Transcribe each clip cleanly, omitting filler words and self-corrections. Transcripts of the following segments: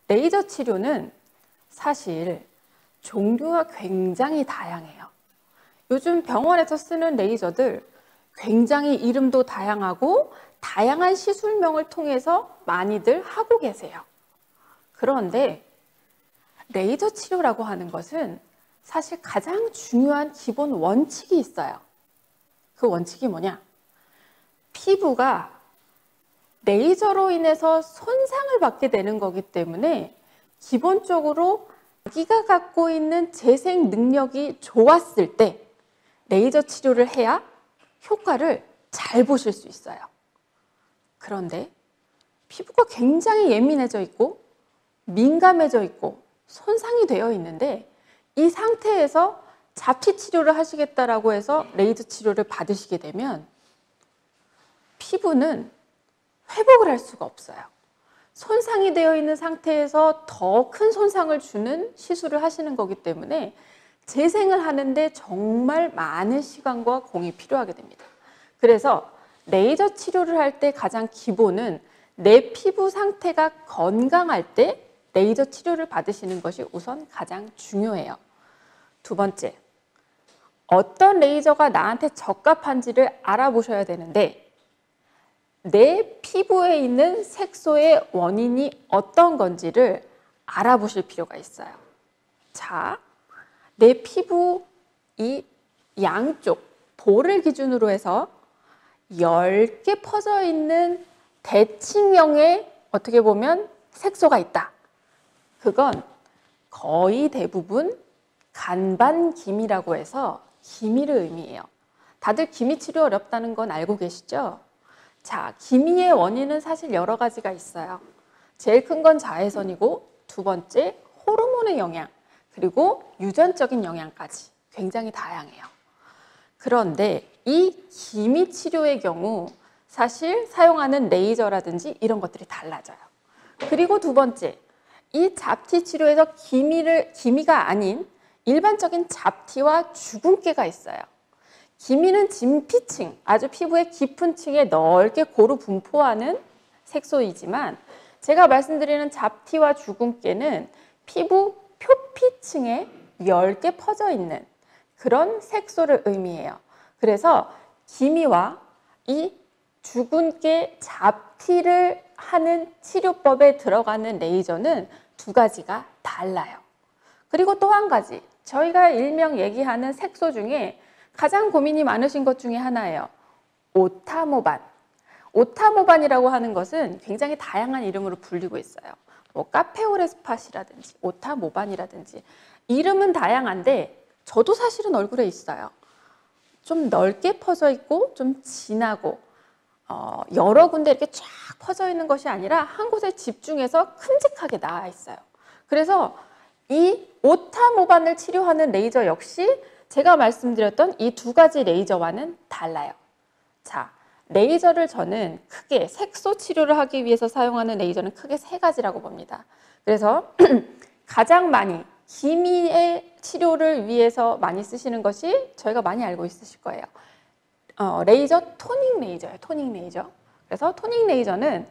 레이저 치료는 사실 종류가 굉장히 다양해요. 요즘 병원에서 쓰는 레이저들 굉장히 이름도 다양하고 다양한 시술명을 통해서 많이들 하고 계세요. 그런데 레이저 치료라고 하는 것은 사실 가장 중요한 기본 원칙이 있어요. 그 원칙이 뭐냐? 피부가 레이저로 인해서 손상을 받게 되는 거기 때문에 기본적으로 자기가 갖고 있는 재생 능력이 좋았을 때 레이저 치료를 해야 효과를 잘 보실 수 있어요. 그런데 피부가 굉장히 예민해져 있고 민감해져 있고 손상이 되어 있는데 이 상태에서 잡티 치료를 하시겠다라고 해서 레이저 치료를 받으시게 되면 피부는 회복을 할 수가 없어요. 손상이 되어 있는 상태에서 더 큰 손상을 주는 시술을 하시는 거기 때문에 재생을 하는데 정말 많은 시간과 공이 필요하게 됩니다. 그래서 레이저 치료를 할 때 가장 기본은 내 피부 상태가 건강할 때 레이저 치료를 받으시는 것이 우선 가장 중요해요. 두 번째, 어떤 레이저가 나한테 적합한지를 알아보셔야 되는데 내 피부에 있는 색소의 원인이 어떤 건지를 알아보실 필요가 있어요. 자, 내 피부 이 양쪽 볼을 기준으로 해서 10개 퍼져 있는 대칭형의 어떻게 보면 색소가 있다. 그건 거의 대부분 간반기미라고 해서 기미를 의미해요. 다들 기미 치료 어렵다는 건 알고 계시죠? 자, 기미의 원인은 사실 여러 가지가 있어요. 제일 큰 건 자외선이고 두 번째 호르몬의 영향 그리고 유전적인 영향까지 굉장히 다양해요. 그런데 이 기미 치료의 경우 사실 사용하는 레이저라든지 이런 것들이 달라져요. 그리고 두 번째, 이 잡티 치료에서 기미가 아닌 일반적인 잡티와 주근깨가 있어요. 기미는 진피층, 아주 피부의 깊은 층에 넓게 고루 분포하는 색소이지만 제가 말씀드리는 잡티와 주근깨는 피부 표피층에 10개 퍼져 있는 그런 색소를 의미해요. 그래서 기미와 이 주근깨 잡티를 하는 치료법에 들어가는 레이저는 두 가지가 달라요. 그리고 또 한 가지, 저희가 일명 얘기하는 색소 중에 가장 고민이 많으신 것 중에 하나예요. 오타모반. 오타모반이라고 하는 것은 굉장히 다양한 이름으로 불리고 있어요. 뭐 카페오레스팟이라든지 오타모반이라든지 이름은 다양한데 저도 사실은 얼굴에 있어요. 좀 넓게 퍼져 있고 좀 진하고 여러 군데 이렇게 쫙 퍼져 있는 것이 아니라 한 곳에 집중해서 큼직하게 나와 있어요. 그래서 이 오타모반을 치료하는 레이저 역시 제가 말씀드렸던 이 두 가지 레이저와는 달라요. 자, 레이저를 저는 크게 색소 치료를 하기 위해서 사용하는 레이저는 크게 세 가지라고 봅니다. 그래서 가장 많이 기미의 치료를 위해서 많이 쓰시는 것이 저희가 많이 알고 있으실 거예요. 레이저 토닝 레이저예요. 토닝 레이저. 그래서 토닝 레이저는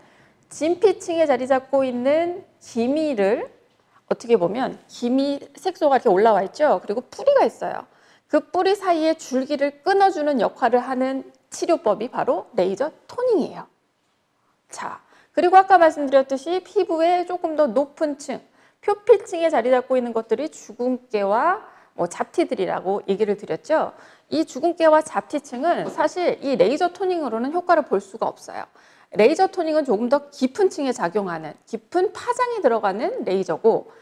진피층에 자리 잡고 있는 기미를 어떻게 보면 기미 색소가 이렇게 올라와 있죠. 그리고 뿌리가 있어요. 그 뿌리 사이에 줄기를 끊어주는 역할을 하는 치료법이 바로 레이저 토닝이에요. 자, 그리고 아까 말씀드렸듯이 피부의 조금 더 높은 층, 표피층에 자리 잡고 있는 것들이 주근깨와 잡티들이라고 얘기를 드렸죠. 이 주근깨와 잡티층은 사실 이 레이저 토닝으로는 효과를 볼 수가 없어요. 레이저 토닝은 조금 더 깊은 층에 작용하는 깊은 파장이 들어가는 레이저고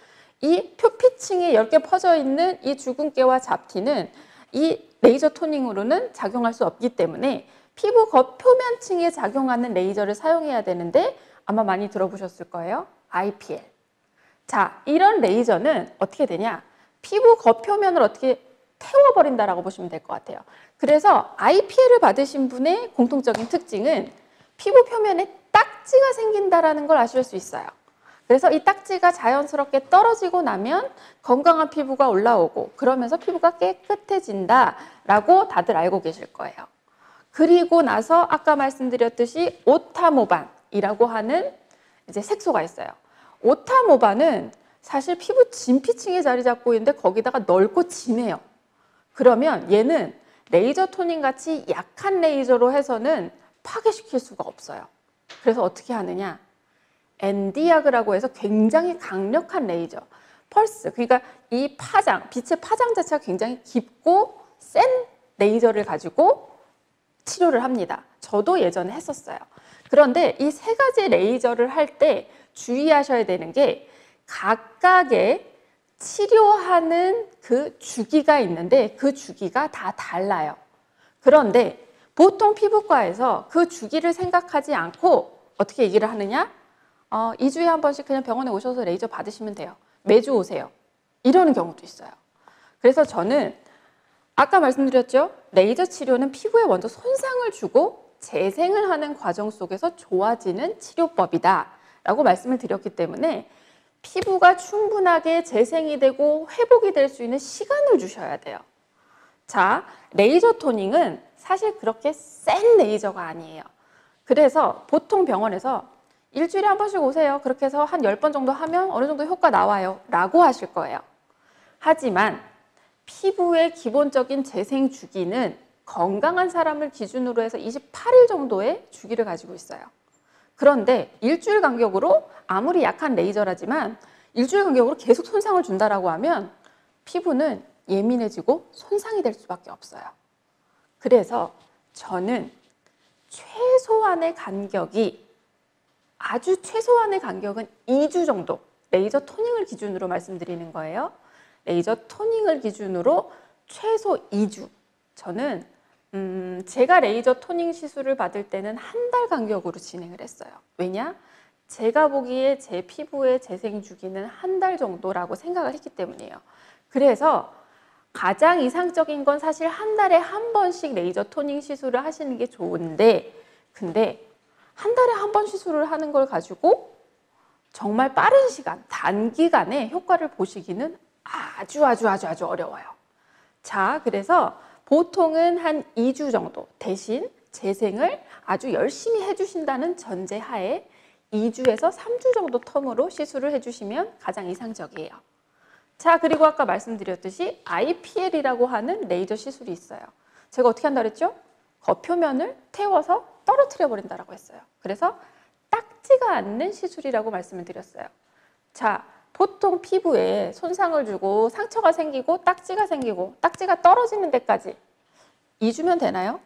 이 표피층에 10개 퍼져 있는 이 주근깨와 잡티는 이 레이저 토닝으로는 작용할 수 없기 때문에 피부 겉표면층에 작용하는 레이저를 사용해야 되는데 아마 많이 들어보셨을 거예요. IPL. 자, 이런 레이저는 어떻게 되냐? 피부 겉표면을 어떻게 태워버린다라고 보시면 될 것 같아요. 그래서 IPL을 받으신 분의 공통적인 특징은 피부 표면에 딱지가 생긴다라는 걸 아실 수 있어요. 그래서 이 딱지가 자연스럽게 떨어지고 나면 건강한 피부가 올라오고 그러면서 피부가 깨끗해진다라고 다들 알고 계실 거예요. 그리고 나서 아까 말씀드렸듯이 오타모반이라고 하는 이제 색소가 있어요. 오타모바는 사실 피부 진피층에 자리 잡고 있는데 거기다가 넓고 진해요. 그러면 얘는 레이저 토닝 같이 약한 레이저로 해서는 파괴시킬 수가 없어요. 그래서 어떻게 하느냐? 엔디약이라고 해서 굉장히 강력한 레이저, 펄스, 그러니까 이 파장, 빛의 파장 자체가 굉장히 깊고 센 레이저를 가지고 치료를 합니다. 저도 예전에 했었어요. 그런데 이 세 가지 레이저를 할 때 주의하셔야 되는 게 각각의 치료하는 그 주기가 있는데 그 주기가 다 달라요. 그런데 보통 피부과에서 그 주기를 생각하지 않고 어떻게 얘기를 하느냐? 2주에 한 번씩 그냥 병원에 오셔서 레이저 받으시면 돼요. 매주 오세요. 이러는 경우도 있어요. 그래서 저는 아까 말씀드렸죠? 레이저 치료는 피부에 먼저 손상을 주고 재생을 하는 과정 속에서 좋아지는 치료법이다 라고 말씀을 드렸기 때문에 피부가 충분하게 재생이 되고 회복이 될 수 있는 시간을 주셔야 돼요. 자, 레이저 토닝은 사실 그렇게 센 레이저가 아니에요. 그래서 보통 병원에서 일주일에 한 번씩 오세요. 그렇게 해서 한 10번 정도 하면 어느 정도 효과 나와요 라고 하실 거예요. 하지만 피부의 기본적인 재생 주기는 건강한 사람을 기준으로 해서 28일 정도의 주기를 가지고 있어요. 그런데 일주일 간격으로 아무리 약한 레이저라지만 일주일 간격으로 계속 손상을 준다라고 하면 피부는 예민해지고 손상이 될 수밖에 없어요. 그래서 저는 최소한의 간격이 아주 최소한의 간격은 2주 정도 레이저 토닝을 기준으로 말씀드리는 거예요. 레이저 토닝을 기준으로 최소 2주. 저는 제가 레이저 토닝 시술을 받을 때는 한 달 간격으로 진행을 했어요. 왜냐? 제가 보기에 제 피부의 재생 주기는 한 달 정도라고 생각을 했기 때문이에요. 그래서 가장 이상적인 건 사실 한 달에 한 번씩 레이저 토닝 시술을 하시는 게 좋은데 근데 한 달에 한 번 시술을 하는 걸 가지고 정말 빠른 시간, 단기간에 효과를 보시기는 아주 어려워요. 자, 그래서 보통은 한 2주 정도 대신 재생을 아주 열심히 해주신다는 전제하에 2주에서 3주 정도 텀으로 시술을 해주시면 가장 이상적이에요. 자, 그리고 아까 말씀드렸듯이 IPL이라고 하는 레이저 시술이 있어요. 제가 어떻게 한다 그랬죠? 겉표면을 태워서 떨어뜨려 버린다고 했어요. 그래서 딱지가 않는 시술이라고 말씀을 드렸어요. 자, 보통 피부에 손상을 주고 상처가 생기고 딱지가 생기고 딱지가 떨어지는 데까지 2주면 되나요?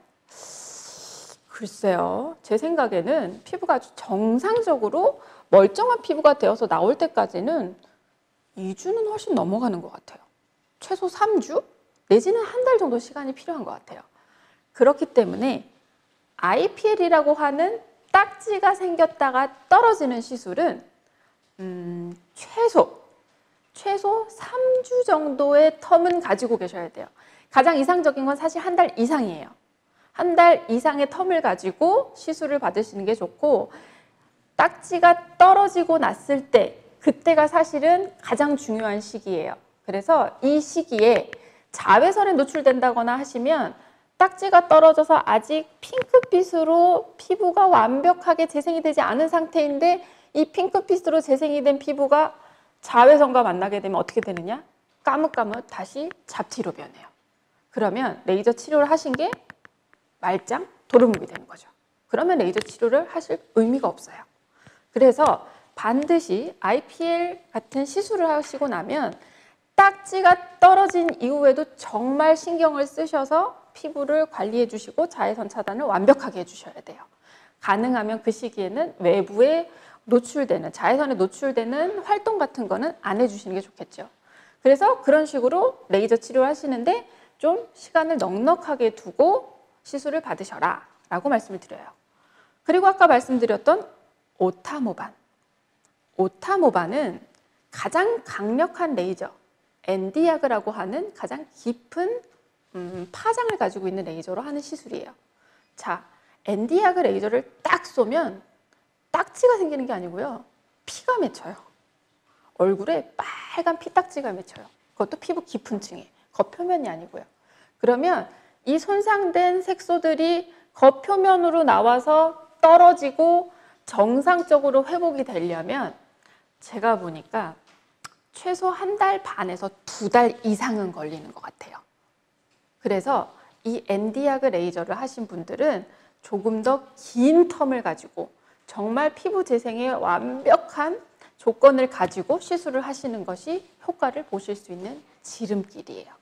글쎄요. 제 생각에는 피부가 아주 정상적으로 멀쩡한 피부가 되어서 나올 때까지는 2주는 훨씬 넘어가는 것 같아요. 최소 3주 내지는 한 달 정도 시간이 필요한 것 같아요. 그렇기 때문에 IPL이라고 하는 딱지가 생겼다가 떨어지는 시술은 최소 3주 정도의 텀은 가지고 계셔야 돼요. 가장 이상적인 건 사실 한 달 이상이에요. 한 달 이상의 텀을 가지고 시술을 받으시는 게 좋고 딱지가 떨어지고 났을 때 그때가 사실은 가장 중요한 시기예요. 그래서 이 시기에 자외선에 노출된다거나 하시면 딱지가 떨어져서 아직 핑크빛으로 피부가 완벽하게 재생이 되지 않은 상태인데 이 핑크빛으로 재생이 된 피부가 자외선과 만나게 되면 어떻게 되느냐? 까뭇까뭇 다시 잡티로 변해요. 그러면 레이저 치료를 하신 게 말짱 도루묵이 되는 거죠. 그러면 레이저 치료를 하실 의미가 없어요. 그래서 반드시 IPL 같은 시술을 하시고 나면 딱지가 떨어진 이후에도 정말 신경을 쓰셔서 피부를 관리해 주시고 자외선 차단을 완벽하게 해주셔야 돼요. 가능하면 그 시기에는 외부에 노출되는, 자외선에 노출되는 활동 같은 거는 안 해주시는 게 좋겠죠. 그래서 그런 식으로 레이저 치료를 하시는데 좀 시간을 넉넉하게 두고 시술을 받으셔라 라고 말씀을 드려요. 그리고 아까 말씀드렸던 오타모반. 오타모반은 가장 강력한 레이저, 엔디약이라고 하는 가장 깊은 파장을 가지고 있는 레이저로 하는 시술이에요. 자, 엔디약 레이저를 딱 쏘면 딱지가 생기는 게 아니고요. 피가 맺혀요. 얼굴에 빨간 피딱지가 맺혀요. 그것도 피부 깊은 층에, 겉표면이 아니고요. 그러면 이 손상된 색소들이 겉표면으로 나와서 떨어지고 정상적으로 회복이 되려면 제가 보니까 최소 1달 반에서 2달 이상은 걸리는 것 같아요. 그래서 이 엔디아그 레이저를 하신 분들은 조금 더 긴 텀을 가지고 정말 피부 재생에 완벽한 조건을 가지고 시술을 하시는 것이 효과를 보실 수 있는 지름길이에요.